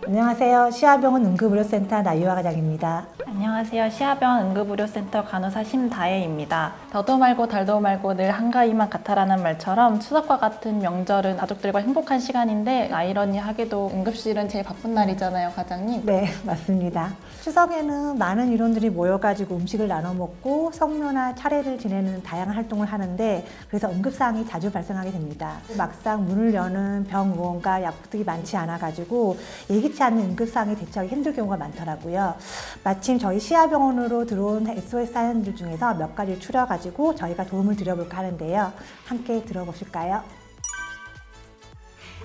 안녕하세요. 시아병원 응급의료센터 나유아 과장입니다. 안녕하세요. 시아병원 응급의료센터 간호사 심다혜입니다. 더도 말고 달도 말고 늘 한가위만 같아라는 말처럼 추석과 같은 명절은 가족들과 행복한 시간인데 아이러니하게도 응급실은 제일 바쁜 날이잖아요, 과장님. 네, 맞습니다. 추석에는 많은 인원들이 모여가지고 음식을 나눠 먹고 성묘나 차례를 지내는 다양한 활동을 하는데 그래서 응급사항이 자주 발생하게 됩니다. 막상 문을 여는 병원과 약국들이 많지 않아가지고 예기치 않은 응급사항에 대처하기 힘들 경우가 많더라고요. 마침 저희 시아병원으로 들어온 SOS 사연들 중에서 몇 가지를 추려가지고 저희가 도움을 드려볼까 하는데요. 함께 들어보실까요?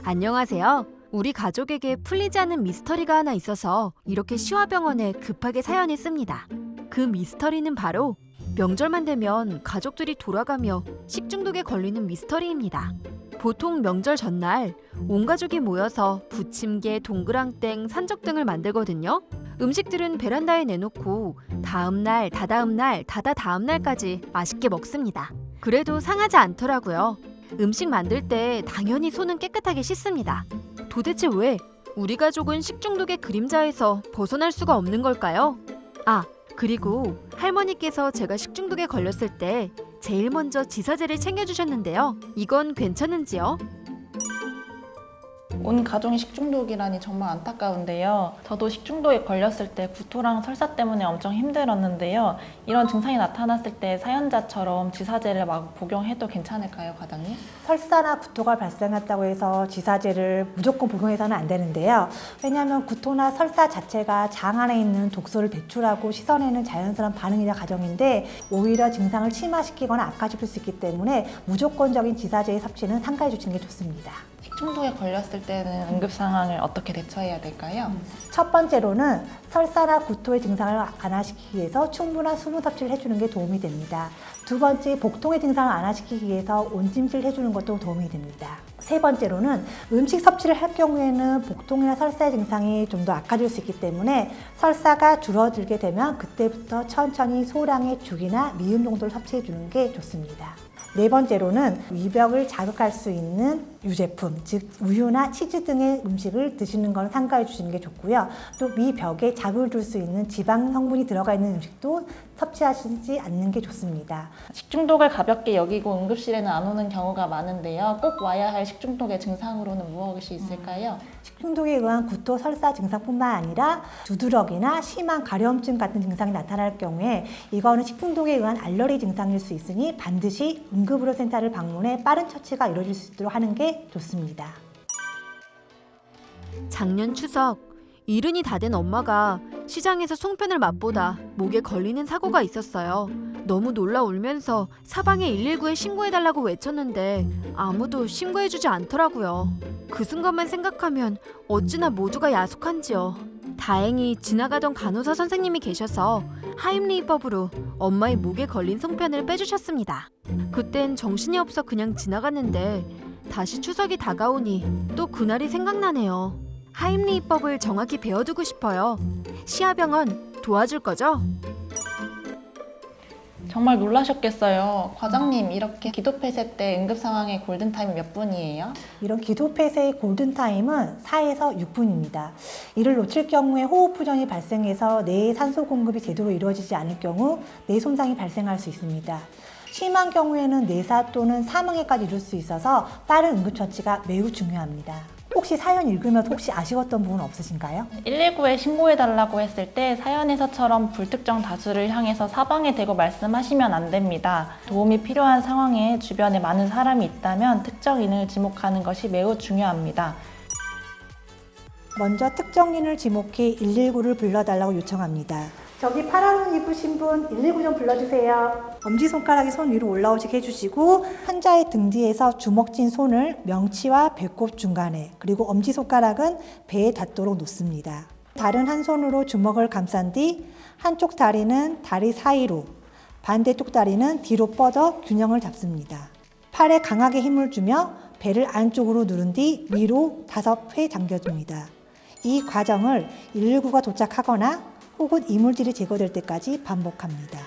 안녕하세요. 우리 가족에게 풀리지 않는 미스터리가 하나 있어서 이렇게 시화병원에 급하게 사연을 씁니다. 그 미스터리는 바로 명절만 되면 가족들이 돌아가며 식중독에 걸리는 미스터리입니다. 보통 명절 전날 온 가족이 모여서 부침개, 동그랑땡, 산적 등을 만들거든요. 음식들은 베란다에 내놓고 다음날, 다다음날, 다다다음날까지 맛있게 먹습니다. 그래도 상하지 않더라고요. 음식 만들 때 당연히 손은 깨끗하게 씻습니다. 도대체 왜 우리 가족은 식중독의 그림자에서 벗어날 수가 없는 걸까요? 그리고 할머니께서 제가 식중독에 걸렸을 때 제일 먼저 지사제를 챙겨주셨는데요. 이건 괜찮은지요? 온 가족이 식중독이라니 정말 안타까운데요. 저도 식중독에 걸렸을 때 구토랑 설사 때문에 엄청 힘들었는데요. 이런 증상이 나타났을 때 사연자처럼 지사제를 막 복용해도 괜찮을까요, 과장님? 설사나 구토가 발생했다고 해서 지사제를 무조건 복용해서는 안 되는데요. 왜냐하면 구토나 설사 자체가 장 안에 있는 독소를 배출하고 씻어내는 자연스러운 반응이나 과정인데 오히려 증상을 심화시키거나 악화시킬 수 있기 때문에 무조건적인 지사제의 섭취는 삼가해 주시는 게 좋습니다. 식중독에 걸렸을 때는 응급 상황을 어떻게 대처해야 될까요? 첫 번째로는 설사나 구토의 증상을 완화시키기 위해서 충분한 수분 섭취를 해주는 게 도움이 됩니다. 두 번째, 복통의 증상을 완화시키기 위해서 온찜질을 해주는 것도 도움이 됩니다. 세 번째로는 음식 섭취를 할 경우에는 복통이나 설사의 증상이 좀 더 악화될 수 있기 때문에 설사가 줄어들게 되면 그때부터 천천히 소량의 죽이나 미음 정도를 섭취해 주는 게 좋습니다. 네 번째로는 위벽을 자극할 수 있는 유제품, 즉 우유나 치즈 등의 음식을 드시는 걸 삼가해 주시는 게 좋고요. 또 위벽에 자극을 줄 수 있는 지방 성분이 들어가 있는 음식도 섭취하시지 않는 게 좋습니다. 식중독을 가볍게 여기고 응급실에는 안 오는 경우가 많은데요. 꼭 와야 할 식중독의 증상으로는 무엇이 있을까요? 식중독에 의한 구토, 설사 증상뿐만 아니라 두드러기나 심한 가려움증 같은 증상이 나타날 경우에 이거는 식중독에 의한 알러지 증상일 수 있으니 반드시 응급의료센터를 방문해 빠른 처치가 이루어질 수 있도록 하는 게 좋습니다. 작년 추석 이른이 다 된 엄마가 시장에서 송편을 맛보다 목에 걸리는 사고가 있었어요. 너무 놀라 울면서 사방에 119에 신고해달라고 외쳤는데 아무도 신고해주지 않더라고요. 그 순간만 생각하면 어찌나 모두가 야속한지요. 다행히 지나가던 간호사 선생님이 계셔서 하임리히법으로 엄마의 목에 걸린 송편을 빼주셨습니다. 그땐 정신이 없어 그냥 지나갔는데 다시 추석이 다가오니 또 그날이 생각나네요. 하임리히법을 정확히 배워두고 싶어요. 시아병원 도와줄 거죠? 정말 놀라셨겠어요. 과장님, 이렇게 기도폐쇄 때 응급 상황의 골든타임이 몇 분이에요? 이런 기도폐쇄의 골든타임은 4에서 6분입니다. 이를 놓칠 경우에 호흡부전이 발생해서 뇌의 산소 공급이 제대로 이루어지지 않을 경우 뇌 손상이 발생할 수 있습니다. 심한 경우에는 뇌사 또는 사망에까지 이를 수 있어서 빠른 응급처치가 매우 중요합니다. 혹시 사연 읽으면서 혹시 아쉬웠던 부분 없으신가요? 119에 신고해달라고 했을 때 사연에서처럼 불특정 다수를 향해서 사방에 대고 말씀하시면 안 됩니다. 도움이 필요한 상황에 주변에 많은 사람이 있다면 특정인을 지목하는 것이 매우 중요합니다. 먼저 특정인을 지목해 119를 불러달라고 요청합니다. 저기 파란 옷 입으신 분 119 좀 불러주세요. 엄지손가락이 손 위로 올라오시게 해주시고 환자의 등 뒤에서 주먹진 손을 명치와 배꼽 중간에 그리고 엄지손가락은 배에 닿도록 놓습니다. 다른 한 손으로 주먹을 감싼 뒤 한쪽 다리는 다리 사이로 반대쪽 다리는 뒤로 뻗어 균형을 잡습니다. 팔에 강하게 힘을 주며 배를 안쪽으로 누른 뒤 위로 5회 당겨줍니다. 이 과정을 119가 도착하거나 혹은 이물질이 제거될 때까지 반복합니다.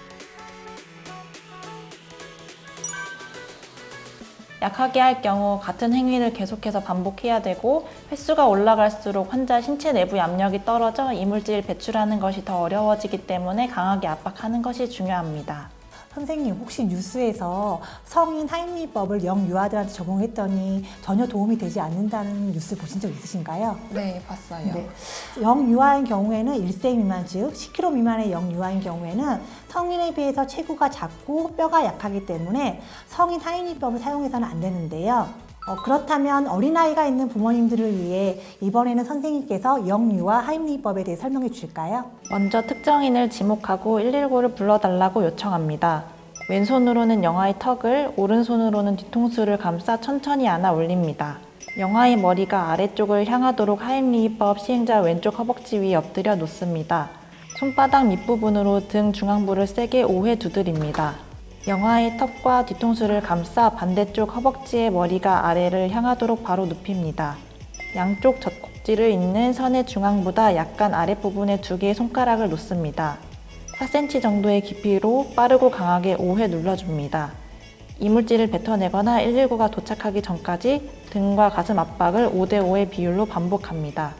약하게 할 경우 같은 행위를 계속해서 반복해야 되고 횟수가 올라갈수록 환자 신체 내부 압력이 떨어져 이물질 배출하는 것이 더 어려워지기 때문에 강하게 압박하는 것이 중요합니다. 선생님, 혹시 뉴스에서 성인 하임리법을 영유아들한테 적용했더니 전혀 도움이 되지 않는다는 뉴스 보신 적 있으신가요? 네, 봤어요. 네. 영유아인 경우에는 1세 미만, 즉 10kg 미만의 영유아인 경우에는 성인에 비해서 체구가 작고 뼈가 약하기 때문에 성인 하임리법을 사용해서는 안 되는데요. 그렇다면 어린아이가 있는 부모님들을 위해 이번에는 선생님께서 영유아 하임리법에 대해 설명해 주실까요? 먼저 특정인을 지목하고 119를 불러달라고 요청합니다. 왼손으로는 영아의 턱을, 오른손으로는 뒤통수를 감싸 천천히 안아 올립니다. 영아의 머리가 아래쪽을 향하도록 하임리법 시행자 왼쪽 허벅지 위에 엎드려 놓습니다. 손바닥 밑부분으로 등 중앙부를 세게 5회 두드립니다. 영아의 턱과 뒤통수를 감싸 반대쪽 허벅지의 머리가 아래를 향하도록 바로 눕힙니다. 양쪽 젖꼭지를 잇는 선의 중앙보다 약간 아랫부분에 2개의 손가락을 놓습니다. 4cm 정도의 깊이로 빠르고 강하게 5회 눌러줍니다. 이물질을 뱉어내거나 119가 도착하기 전까지 등과 가슴 압박을 5대5의 비율로 반복합니다.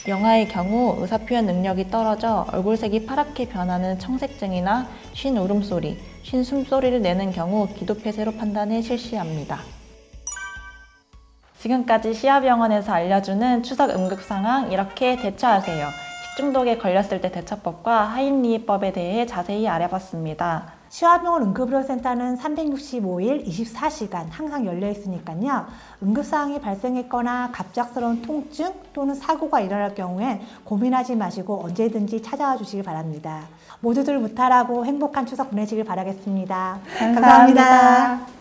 영아의 경우 의사표현 능력이 떨어져 얼굴색이 파랗게 변하는 청색증이나 쉰 울음소리, 쉰 숨소리를 내는 경우 기도폐쇄로 판단해 실시합니다. 지금까지 시아병원에서 알려주는 추석 응급 상황 이렇게 대처하세요. 식중독에 걸렸을 때 대처법과 하임리법에 대해 자세히 알아봤습니다. 시아병원 응급의료센터는 365일 24시간 항상 열려 있으니까요. 응급사항이 발생했거나 갑작스러운 통증 또는 사고가 일어날 경우엔 고민하지 마시고 언제든지 찾아와 주시기 바랍니다. 모두들 무탈하고 행복한 추석 보내시길 바라겠습니다. 감사합니다.